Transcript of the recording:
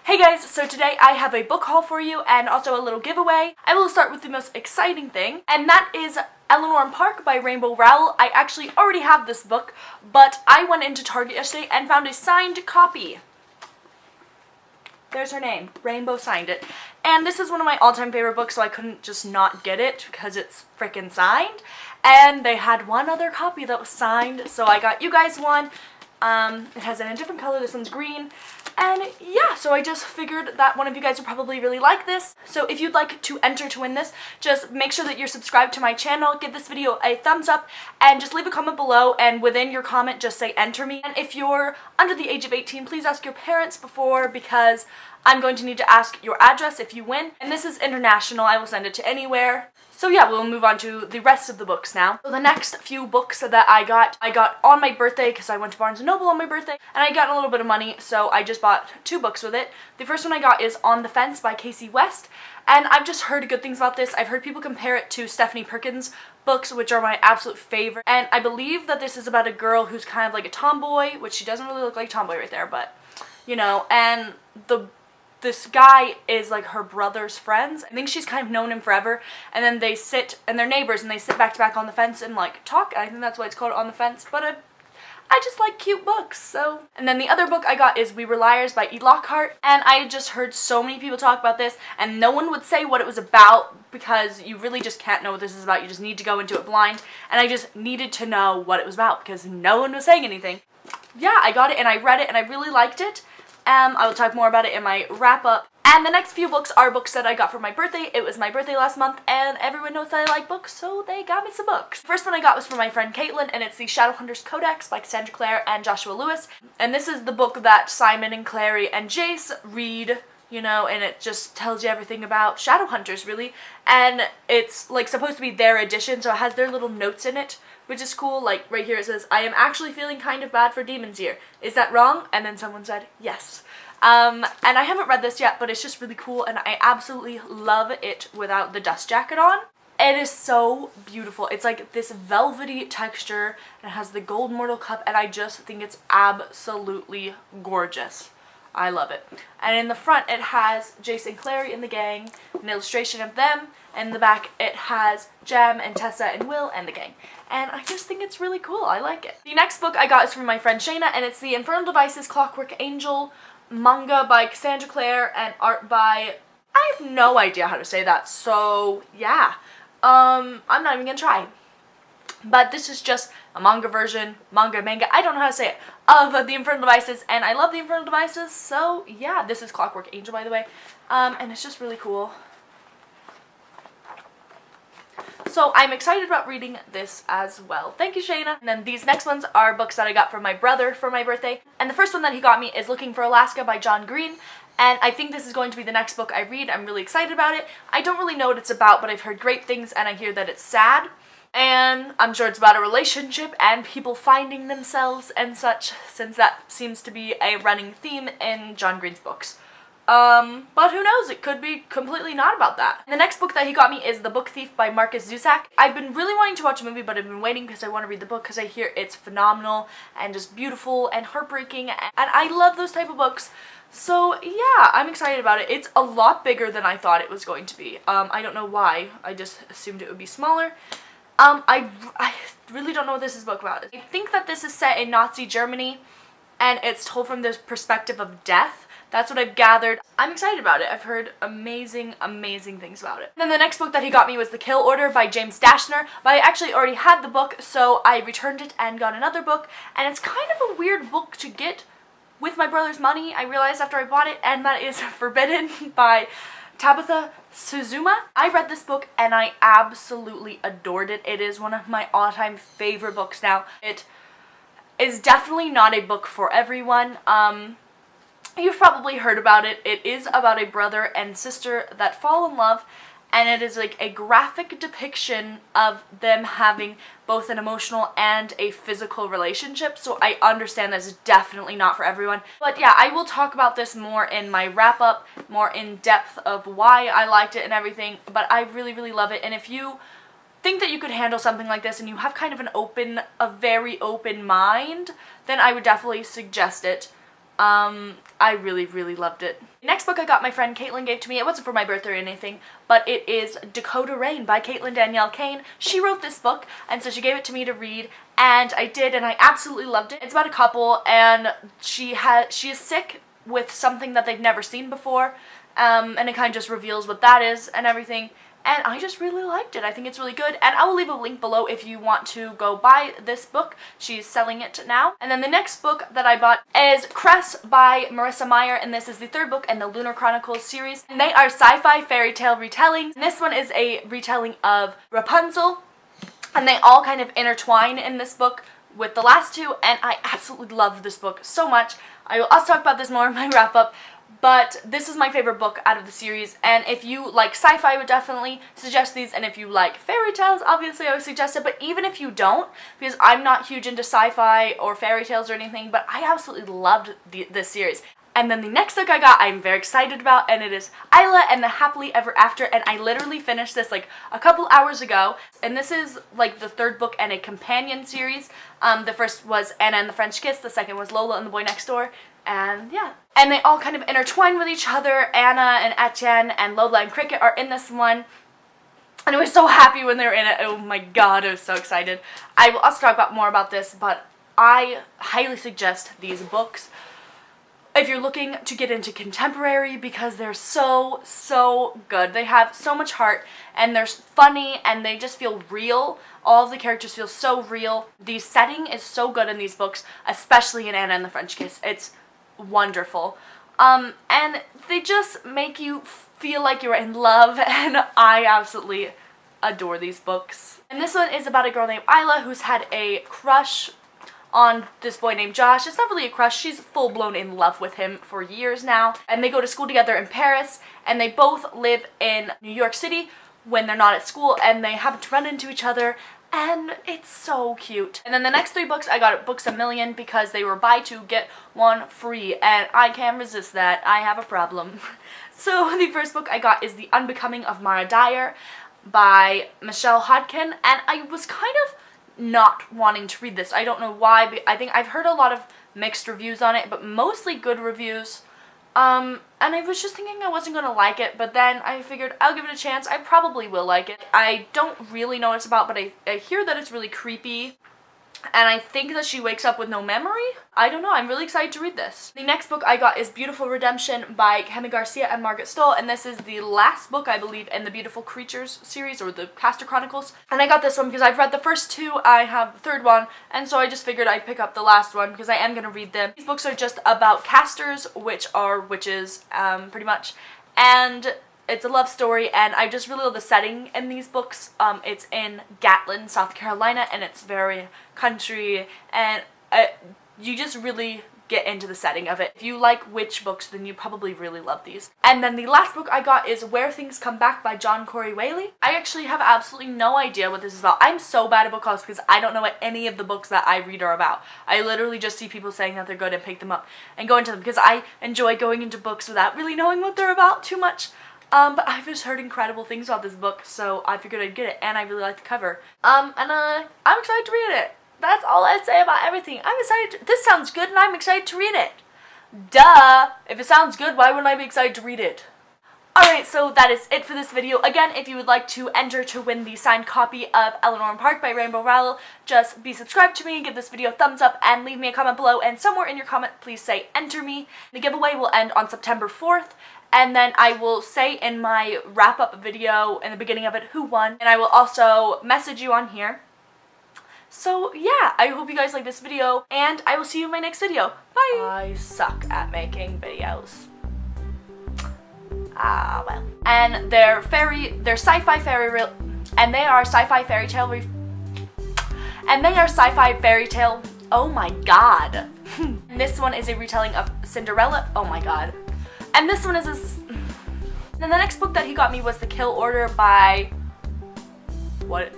Hey guys, so today I have a book haul for you and also a little giveaway. I will start with the most exciting thing, and that is Eleanor Park by Rainbow Rowell. I actually already have this book, but I went into Target yesterday and found a signed copy. There's her name. Rainbow signed it. And this is one of my all-time favorite books, so I couldn't just not get it because it's freaking signed. And they had one other copy that was signed, so I got you guys one. It has it in a different color. This one's green. And yeah, so I just figured that one of you guys would probably really like this. So if you'd like to enter to win this, just make sure that you're subscribed to my channel, give this video a thumbs up, and just leave a comment below, and within your comment just say enter me. And if you're under the age of 18, please ask your parents before, because I'm going to need to ask your address if you win. And this is international, I will send it to anywhere. So yeah, we'll move on to the rest of the books now. So the next few books that I got on my birthday because I went to Barnes & Noble on my birthday, and I got a little bit of money, so I just bought 2 books with it. The first one I got is On the Fence by Casey West, and I've just heard good things about this. I've heard people compare it to Stephanie Perkins' books, which are my absolute favorite, and I believe that this is about a girl who's kind of like a tomboy, which she doesn't really look like a tomboy right there, but, you know, and this guy is like her brother's friends. I think she's kind of known him forever, and then they sit, and they're neighbors, and they sit back to back on the fence and like talk. I think that's why it's called On the Fence, but I just like cute books, so. And then the other book I got is We Were Liars by E. Lockhart, and I just heard so many people talk about this, and no one would say what it was about because you really just can't know what this is about. You just need to go into it blind, and I just needed to know what it was about because no one was saying anything. Yeah, I got it and I read it and I really liked it. I will talk more about it in my wrap-up. And the next few books are books that I got for my birthday. It was my birthday last month, and everyone knows that I like books, so they got me some books. The first one I got was from my friend Caitlin, and it's the Shadowhunters Codex by Cassandra Clare and Joshua Lewis. And this is the book that Simon and Clary and Jace read, you know, and it just tells you everything about Shadowhunters, really. And it's, like, supposed to be their edition, so it has their little notes in it, which is cool. Like, right here it says, I am actually feeling kind of bad for Demon's Year. Is that wrong? And then someone said, yes. And I haven't read this yet, but it's just really cool, and I absolutely love it without the dust jacket on. It is so beautiful. It's like this velvety texture, and it has the gold mortal cup, and I just think it's absolutely gorgeous. I love it. And in the front it has Jason and Clary and the gang, an illustration of them, and in the back it has Jem and Tessa and Will and the gang. And I just think it's really cool. I like it. The next book I got is from my friend Shayna, and it's the Infernal Devices Clockwork Angel manga by Cassandra Clare and art by, I have no idea how to say that, so yeah. I'm not even gonna try. But this is just a manga version, manga, I don't know how to say it, of the Infernal Devices, and I love the Infernal Devices, so yeah. This is Clockwork Angel, by the way, and it's just really cool. So I'm excited about reading this as well. Thank you, Shayna. And then these next ones are books that I got from my brother for my birthday. And the first one that he got me is Looking for Alaska by John Green. And I think this is going to be the next book I read. I'm really excited about it. I don't really know what it's about, but I've heard great things, and I hear that it's sad. And I'm sure it's about a relationship and people finding themselves and such, since that seems to be a running theme in John Green's books. But who knows, it could be completely not about that. The next book that he got me is The Book Thief by Marcus Zusak. I've been really wanting to watch a movie, but I've been waiting because I want to read the book because I hear it's phenomenal and just beautiful and heartbreaking, and I love those type of books. So yeah, I'm excited about it. It's a lot bigger than I thought it was going to be. I don't know why. I just assumed it would be smaller. I really don't know what this is a book about. I think that this is set in Nazi Germany, and it's told from the perspective of death. That's what I've gathered. I'm excited about it. I've heard amazing, amazing things about it. And then the next book that he got me was The Kill Order by James Dashner, but I actually already had the book, so I returned it and got another book, and it's kind of a weird book to get with my brother's money, I realized after I bought it, and that is Forbidden by Tabitha Suzuma. I read this book and I absolutely adored it. It is one of my all-time favorite books now. It is definitely not a book for everyone. You've probably heard about it. It is about a brother and sister that fall in love, and it is like a graphic depiction of them having both an emotional and a physical relationship, so I understand this is definitely not for everyone. But yeah, I will talk about this more in my wrap-up, more in depth of why I liked it and everything, but I really, really love it. And if you think that you could handle something like this and you have kind of a very open mind, then I would definitely suggest it. I really, really loved it. The next book I got my friend Caitlin gave to me. It wasn't for my birthday or anything, but it is Dakota Rain by Caitlin Danielle Kane. She wrote this book, and so she gave it to me to read, and I did, and I absolutely loved it. It's about a couple, and she is sick with something that they've never seen before, and it kind of just reveals what that is and everything. And I just really liked it. I think it's really good. And I will leave a link below if you want to go buy this book. She's selling it now. And then the next book that I bought is Cress by Marissa Meyer. And this is the third book in the Lunar Chronicles series. And they are sci-fi fairy tale retellings. And this one is a retelling of Rapunzel. And they all kind of intertwine in this book with the last two. And I absolutely love this book so much. I will also talk about this more in my wrap-up. But this is my favorite book out of the series, and if you like sci-fi, I would definitely suggest these, and if you like fairy tales, obviously I would suggest it, but even if you don't, because I'm not huge into sci-fi or fairy tales or anything, but I absolutely loved this series. And then the next book I got, I'm very excited about, and it is Isla and the Happily Ever After, and I literally finished this like a couple hours ago, and this is like the third book in a companion series. The first was Anna and the French Kiss, the second was Lola and the Boy Next Door, and yeah. And they all kind of intertwine with each other. Anna and Etienne and Lola and Cricket are in this one. And I was so happy when they were in it. Oh my god, I was so excited. I will also talk about more about this, but I highly suggest these books if you're looking to get into contemporary, because they're so, so good. They have so much heart, and they're funny, and they just feel real. All of the characters feel so real. The setting is so good in these books, especially in Anna and the French Kiss. It's wonderful. And they just make you feel like you're in love, and I absolutely adore these books. And this one is about a girl named Isla who's had a crush on this boy named Josh. It's not really a crush, she's full-blown in love with him for years now. And they go to school together in Paris, and they both live in New York City when they're not at school, and they happen to run into each other, and it's so cute. And then the next three books I got at Books A Million because they were buy two, get one free, and I can't resist that. I have a problem. So the first book I got is The Unbecoming of Mara Dyer by Michelle Hodkin, and I was kind of not wanting to read this. I don't know why, but I think I've heard a lot of mixed reviews on it, but mostly good reviews. And I was just thinking I wasn't gonna like it, but then I figured I'll give it a chance. I probably will like it. I don't really know what it's about, but I hear that it's really creepy. And I think that she wakes up with no memory. I don't know, I'm really excited to read this. The next book I got is Beautiful Redemption by Kemi Garcia and Margaret Stoll, and this is the last book, I believe, in the Beautiful Creatures series, or the Castor Chronicles. And I got this one because I've read the first two, I have the third one, and so I just figured I'd pick up the last one because I am going to read them. These books are just about castors, which are witches, pretty much, and it's a love story, and I just really love the setting in these books. It's in Gatlin, South Carolina, and it's very country, and you just really get into the setting of it. If you like witch books, then you probably really love these. And then the last book I got is Where Things Come Back by John Corey Whaley. I actually have absolutely no idea what this is about. I'm so bad at book hauls because I don't know what any of the books that I read are about. I literally just see people saying that they're good and pick them up and go into them because I enjoy going into books without really knowing what they're about too much. But I've just heard incredible things about this book, so I figured I'd get it, and I really like the cover. I'm excited to read it. That's all I say about everything. I'm excited. This sounds good, and I'm excited to read it. Duh! If it sounds good, why wouldn't I be excited to read it? Alright, so that is it for this video. Again, if you would like to enter to win the signed copy of Eleanor Park by Rainbow Rowell, just be subscribed to me, give this video a thumbs up, and leave me a comment below, and somewhere in your comment, please say enter me. The giveaway will end on September 4th, and then I will say in my wrap-up video in the beginning of it who won, and I will also message you on here. So yeah, I hope you guys like this video, and I will see you in my next video. Bye! I suck at making videos. Well. And they're sci-fi fairy tale, oh my god. And this one is a retelling of Cinderella, oh my god. And this one is and then the next book that he got me was The Kill Order by, what